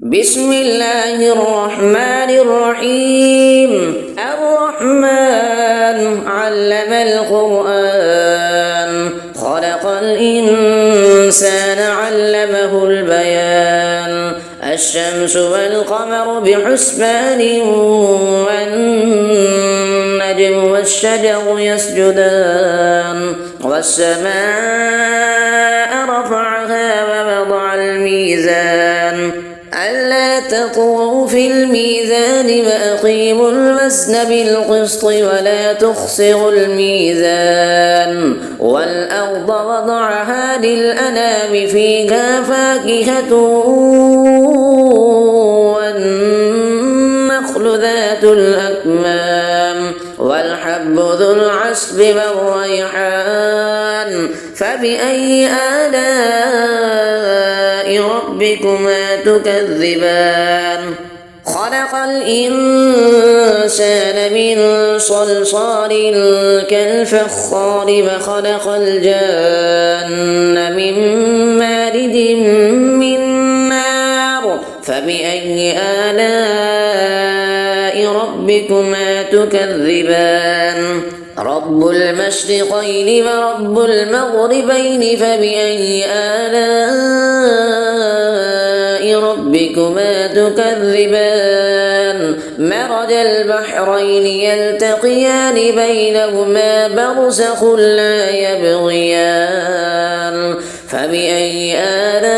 بسم الله الرحمن الرحيم. الرحمن علم القرآن خلق الإنسان علمه البيان. الشمس والقمر بحسبان والنجم والشجر يسجدان والسماء رفعها ووضع الميزان ألا تطغوا في الميزان وأقيموا الوزن بالقسط ولا تخسروا الميزان والأرض وضعها للأنام فيها فاكهة والنخل ذات الأكمام والحب ذو العصف والريحان فبأي آلاء ربكما تكذبان. خلق الإنسان من صلصال كالفخار وخلق الجان من مارد من نار فبأي آلاء ربكما تكذبان. رب المشرقين ورب المغربين فبأي آلاء ربكما تكذبان. مرج البحرين يلتقيان بينهما برزخ لا يبغيان فبأي آلاء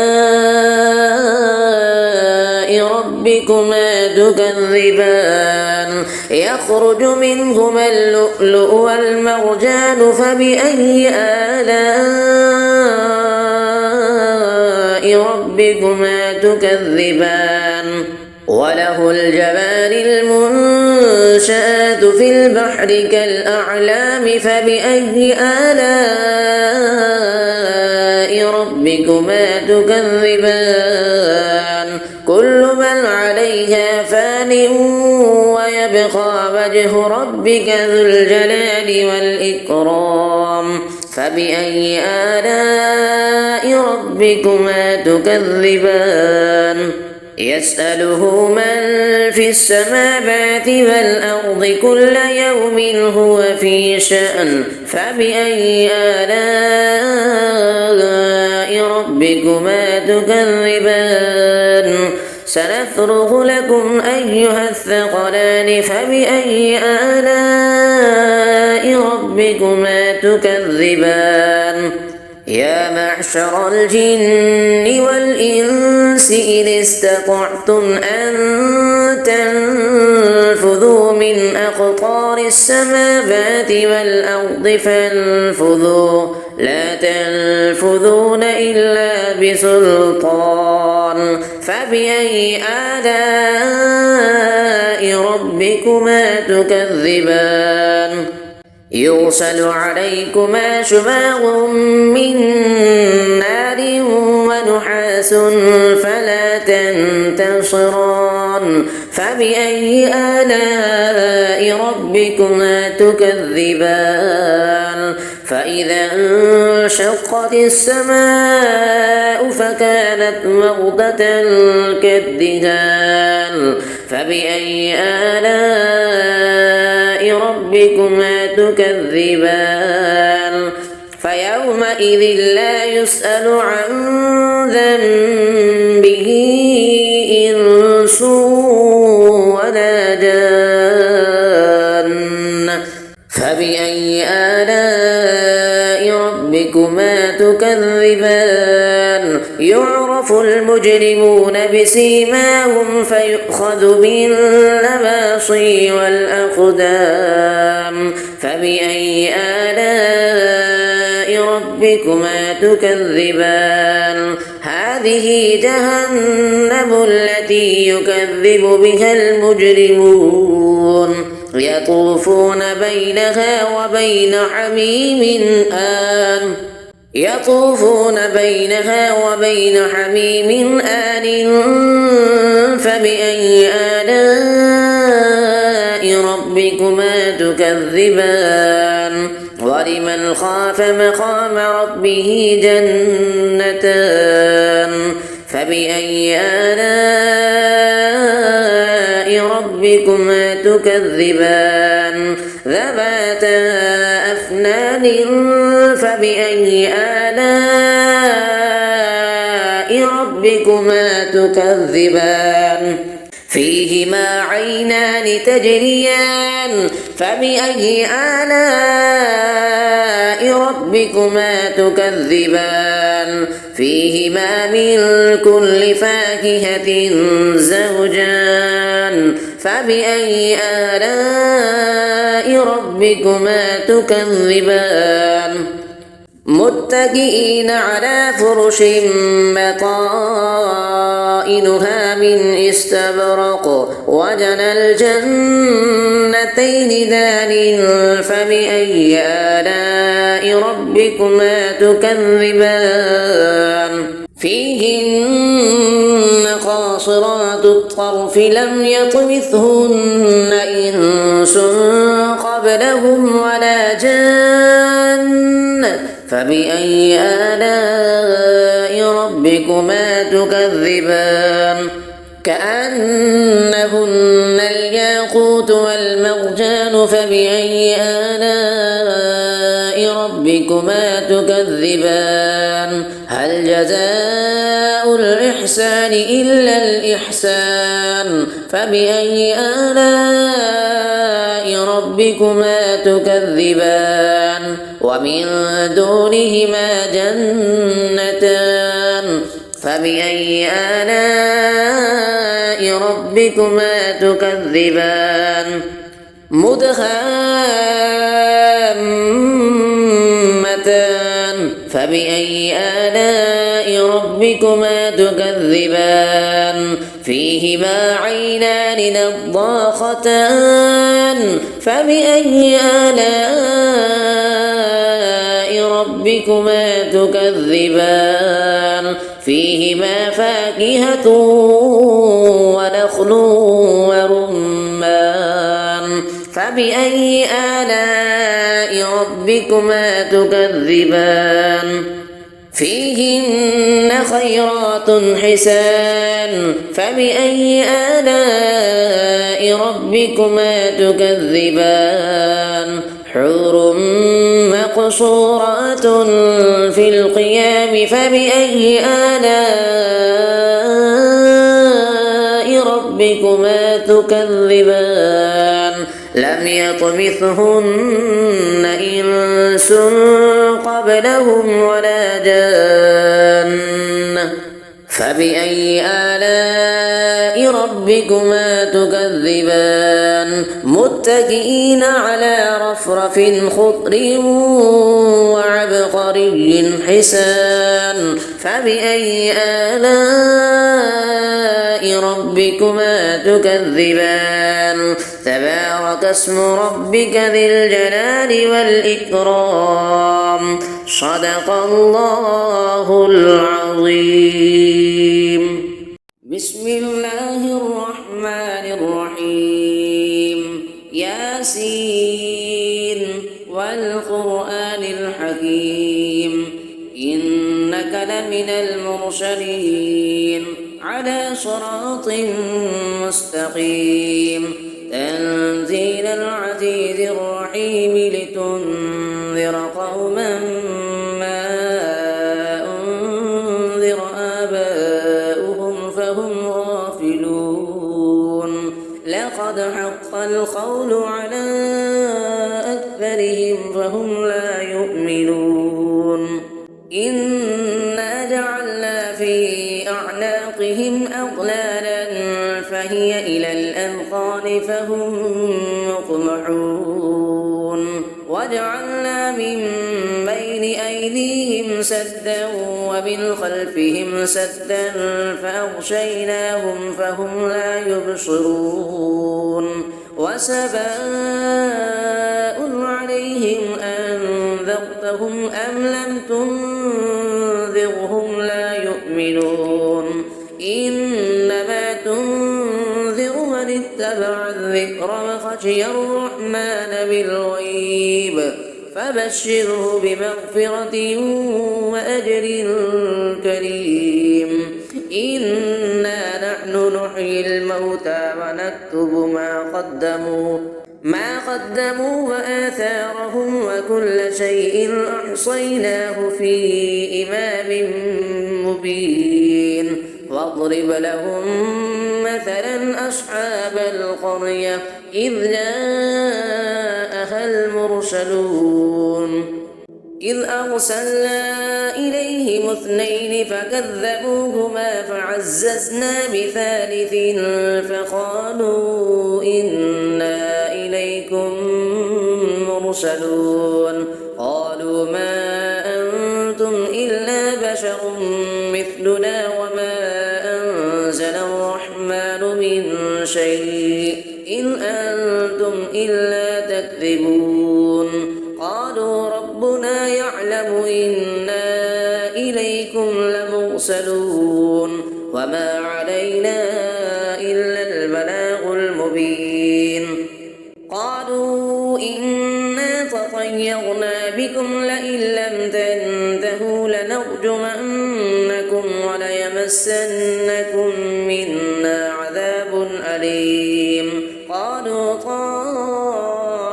ربكما تكذبان. يخرج منهما اللؤلؤ والمرجان فبأي آلاء ربكما تكذبان. وله الجوار المنشآت في البحر كالأعلام فبأي آلاء ربكما تكذبان. كل من عليها فان ويبقى وجه ربك ذو الجلال والإكرام فبأي آلاء ربكما تكذبان. يسأله من في السماوات والأرض كل يوم هو في شأن فبأي آلاء ربكما تكذبان. سنفرغ لكم أيها الثقلان فبأي آلاء ربكما تكذبان. يا معشر الجن والإنس إن استطعتم أن تنفذوا من أقطار السماوات والأرض فانفذوا لا تنفذون إلا بسلطان فبأي آلاء ربكما تكذبان. يرسل عليكما شواظ من نار ونحاس فلا تنتصران فبأي آلاء ربكما تكذبان. فإذا انشقت السماء فكانت وردة كالدهان فبأي آلاء ربكما تكذبان. فيومئذ لا يسأل عن ذنبه إنس ولا جان فبأي آلاء ربكما تكذبان. يعرف المجرمون بسيماهم فيؤخذ بالنواصي والأقدام فبأي آلاء ربكما تكذبان. هذه جهنم التي يكذب بها المجرمون يطوفون بينها وبين حميم آن فبأي آلاء ربكما تكذبان. ولمن خاف مقام ربه جنتان فبأي آلاء ربكما تكذبان ذواتا أفنان فبأي آلاء ربكما تكذبان فيهما عينان تجريان فبأي آلاء ربكما تكذبان فيهما من كل فاكهة زوجان فبأي آلاء ربكما تكذبان متكئين على فرش بطائنها من استبرق وجنى الجنتين دان فبأي آلاء ربكما تكذبان فيهن قاصرات الطرف لم يطمثهن إنس قبلهم ولا جان فبأي آلاء ربكما تكذبان كأنهن الياقوت والمرجان فبأي آلاء ربكما تكذبان هل جزاء الإحسان إلا الإحسان فبأي آلاء ربكما تكذبان ومن دونهما جنتان فبأي آلاء ربكما تكذبان مدهامتان فبأي آلاء ربكما تكذبان فيهما عينان نضاختان فبأي آلاء ربكما تكذبان فيهما فاكهة ونخل ورمان فبأي آلاء ربكما تكذبان فيهن خيرات حسان فبأي آلاء ربكما تكذبان حور مقصورات في القيام فبأي آلاء ربكما تكذبان لم يطمثهن إنس قبلهم ولا جان فبأي آلاء ربكما تكذبان متكئين على رفرف خضر وعبقري حسان فبأي آلاء ربكما تكذبان تبارك اسم ربك ذي الجلال والإكرام صدق الله العظيم بسم الله الرحمن الرحيم ياسين والقرآن الحكيم إنك لمن المرسلين على صراط مستقيم تنزيل العزيز الرحيم لتنذر قوما ما أنذر آباؤهم فهم غافلون لقد حق القول على أكثرهم فهم لا يؤمنون إنا جعلنا في أعناقهم أغلالا فهي إلى الأذقان فهم مقمحون وجعلنا من بين أيديهم سدا ومن خلفهم سدا فأغشيناهم فهم لا يبصرون وسواء عليهم أنذرتهم أم لم تنذرهم لا يؤمنون إنما تنذر من اتبع الذكر وخشي الرحمن بالغيب فبشره بمغفرة وأجر كريم إنا نحن ونحيي الموتى ونكتب ما قدموا وآثارهم وكل شيء أحصيناه في إمام مبين واضرب لهم مثلا أصحاب القرية إذ جاءها المرسلون إذ أرسلنا إليهم 2 فكذبوهما فعززنا بثالث فقالوا إنا إليكم مرسلون قالوا ما أنتم إلا بشر مثلنا وما أنزل الرحمن من شيء إن أنتم إلا تكذبون قالوا ربنا يعلم إنا إليكم لمرسلون وما علينا إلا البلاغ المبين قالوا إنا تطيرنا بكم لئن لم تنتهوا لنرجمنكم وليمسنكم منا عذاب أليم قالوا طائركم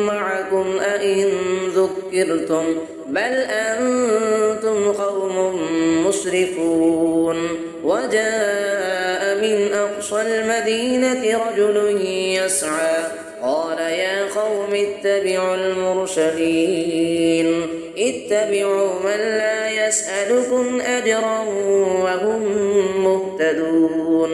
معكم أئن ذكرتم بل أنتم قوم مسرفون وجاء من أقصى المدينة رجل يسعى قال يا قوم اتبعوا المرسلين اتبعوا من لا يسألكم أجرا وهم مهتدون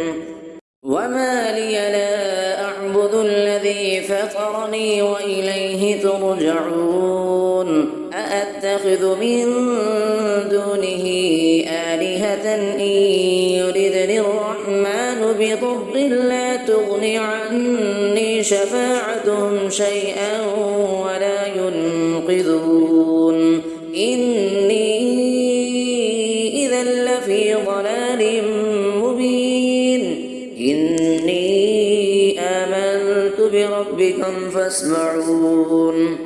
وما لي لا أعبد الذي فطرني وإليه ترجعون أأتخذ من دونه آلهة إن يردني الرحمن بضر لا تغني عني شفاعتهم شيئا ولا ينقذون إني إذا لفي ضلال مبين إني آمنت بربكم فاسمعون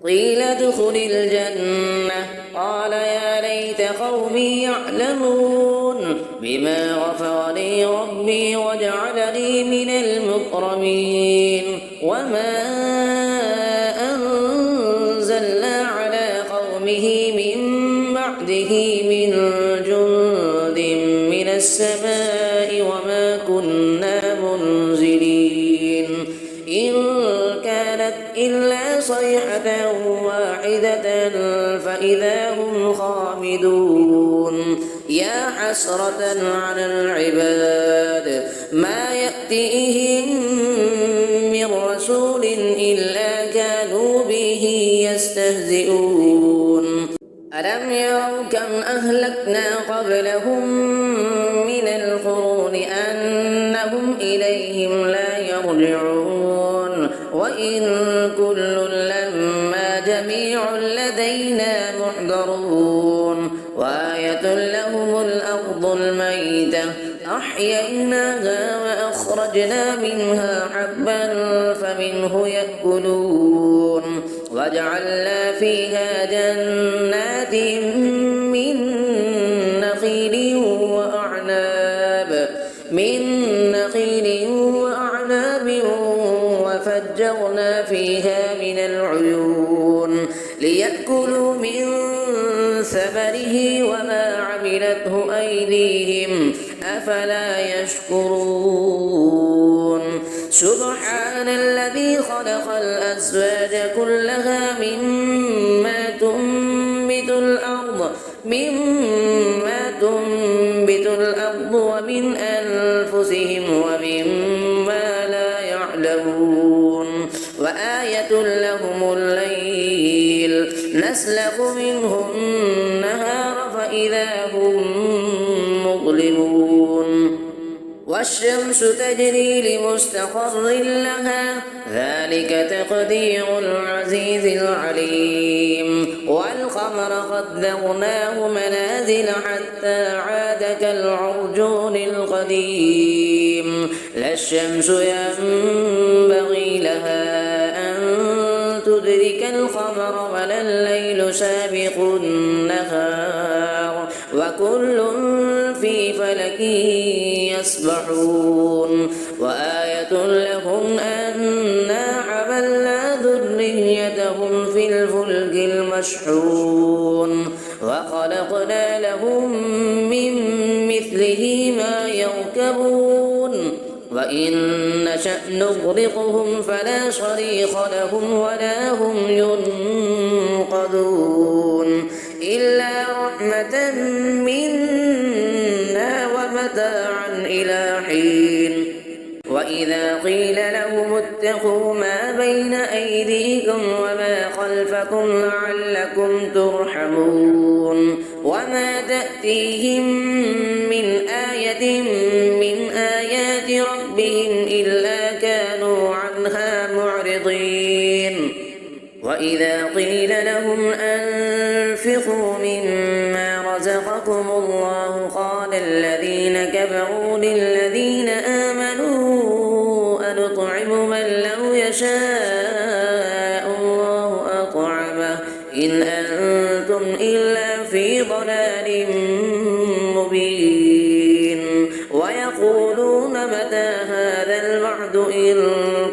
قيل ادخل الجنة قال يا ليت قومي يعلمون بما غفر لي ربي وجعلني من المكرمين وما أنزلنا على قومه من بعده من جند من السماء وما كنا منزلين إن كانت إلا صيحة واحدة فإذا هم خامدون يا حسرة على العباد ما يأتيهم من رسول إلا كانوا به يستهزئون ألم يروا كم أهلكنا قبلهم من القرون أنهم إليهم لا يرجعون وإن كل لما جميع لدينا محضرون وآية لهم الأرض الميتة أحييناها وأخرجنا منها حبا فمنه يأكلون وجعلنا فيها جنات من نخيل وأعناب وفجرنا فيها من العيون ليأكلوا من ثمره وما عملته أيديهم أفلا يشكرون سبحان الذي خلق الأزواج كلها مما تنبت الأرض ومن أنفسهم ومما لا يعلمون وآية لهم الليل نسلخ منه النهار فإذا هم مظلمون والشمس تجري لمستقر لها ذلك تقدير العزيز العليم والقمر قدرناه منازل حتى عاد كالعرجون القديم لا الشمس ينبغي لها أن تدرك القمر ولا الليل سابق النهار وكل في فلك يسبحون وآية لهم أنا حملنا ذريتهم في الفلك المشحون وخلقنا لهم من مثله ما يركبون وإن نشأ نغرقهم فلا صريخ لهم ولا هم ينقذون إلا رحمة منا ومتاعا إلى حين وإذا قيل لهم اتقوا ما بين أيديكم وما خلفكم لعلكم ترحمون وما تأتيهم من آية من آيات ربهم إلا كانوا عنها معرضين وإذا قيل لهم أنفقوا مما رزقكم الله قال الذين كفروا للذين آمنوا أنطعم من لو يشاء الله أطعمه إن أنتم إلا في ضلال مبين ويقولون متى هذا الوعد إن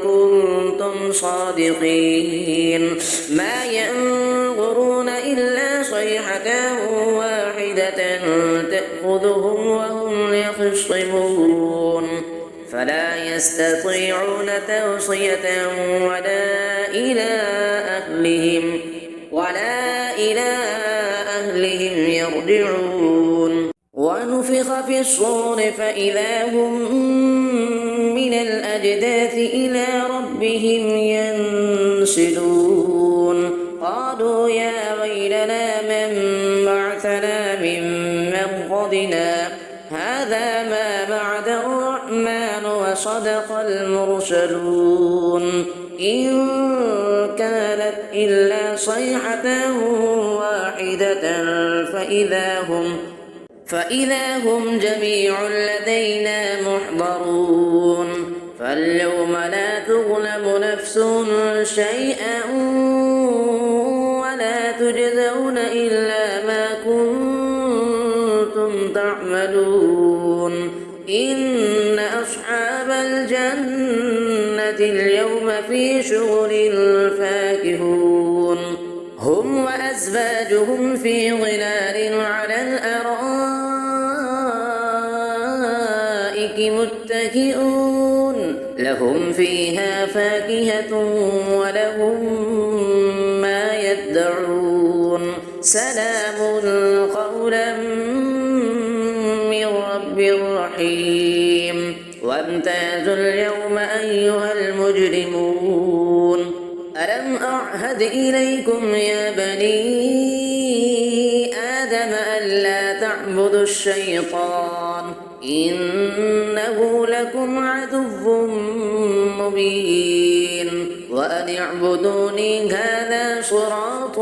كنتم صادقين ما ينظرون إلا صيحة واحدة تأخذهم وهم يخصمون فلا يستطيعون توصية ولا إلى أهلهم يرجعون ونفخ في الصور فإذا هم من الأجداث إلى ربهم ينسلون قالوا يا ويلنا من بعثنا من مرقدنا هذا ما بعد الرحمن وصدق المرسلون إن كانت إلا صيحة واحدة فإذا هم جميع لدينا محضرون فاليوم لا تظلم نفس شيئا ولا تجزون إلا ما كنتم تعملون إن أصحاب الجنة اليوم في شغل فاكهون هم وأزواجهم في ظلال على الأرائك متكئون لهم فيها فاكهة ولهم ما يدعون سلام قولا من رب رحيم وامتازوا اليوم أيها المجرمون ألم أعهد إليكم يا بني آدم ألا تعبدوا الشيطان إنه لكم عدو مبين وأن اعبدوني هذا صراط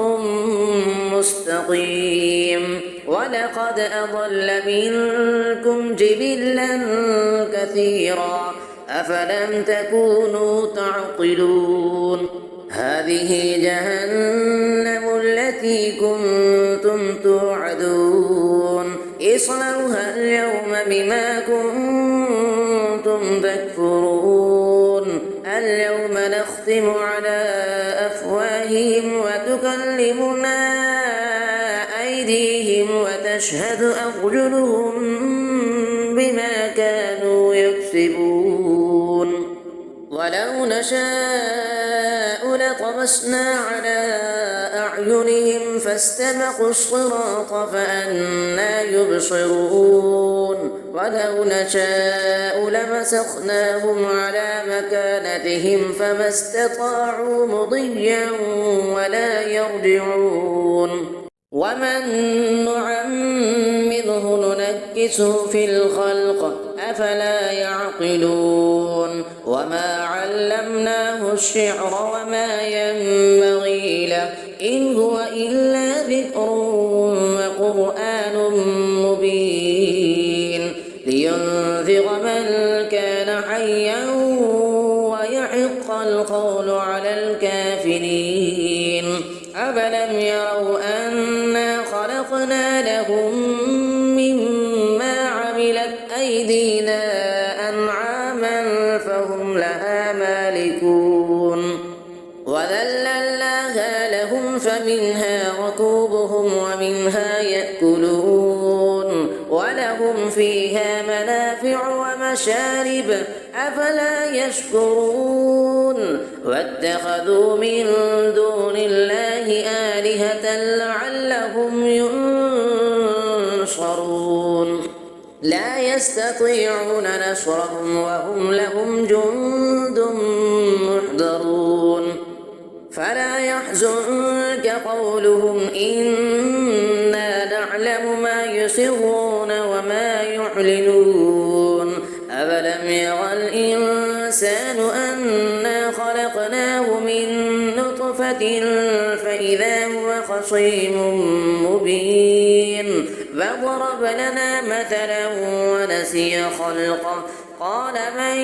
مستقيم ولقد أضل منكم جبلا كثيرا أفلم تكونوا تعقلون هذه جهنم التي كنتم توعدون اصلوها اليوم بما كنتم تكفرون اليوم نختم على أفواههم وتكلمنا أيديهم وتشهد أرجلهم بما كانوا يكسبون ولو نشاء لطمسنا على أعينهم فاستبقوا الصراط فأنى يبصرون ولو نشاء لمسخناهم على مكانتهم فما استطاعوا مضيا ولا يرجعون ومن نعمره ننكسه في الخلق أفلا يعقلون وما علمناه الشعر وما ينبغي له إن هو إلا ذكر وقرآن مبين لينذر من كان حيا ويحق القول على الكافرين أفلم يروا أنا خلقنا لهم مما عملت أيدينا فمنها ركوبهم ومنها يأكلون ولهم فيها منافع ومشارب أفلا يشكرون واتخذوا من دون الله آلهة لعلهم ينصرون لا يستطيعون نصرهم وهم لهم جند محضرون فلا يحزنك قولهم إنا نعلم ما يسرون وما يعلنون أولم يرى الإنسان أنا خلقناه من نطفة فإذا هو خصيم مبين فضرب لنا مثلا ونسي خلقه قال من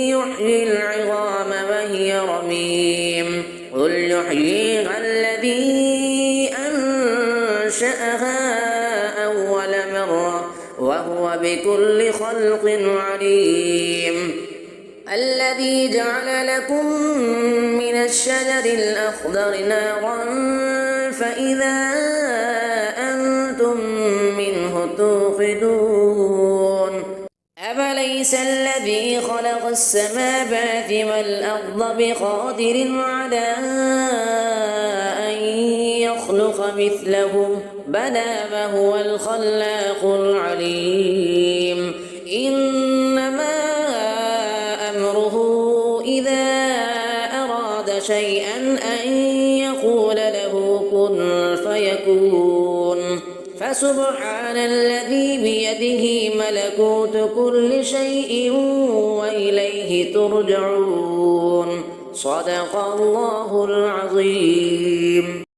يحيي العظام وهي رميم قل يحييها الذي أنشأها أول مرة وهو بكل خلق عليم الذي جعل لكم من الشجر الأخضر نارا فإذا أنتم منه توقدون أفليس الذي خلق السماوات والأرض بقادر على أن يخلق مثلهم بلى وهو الخلاق العليم إنما أمره إذا أراد شيئا أن يقول له كن فيكون فسبحان الذي بيده ملكوت كل شيء وإليه ترجعون صدق الله العظيم.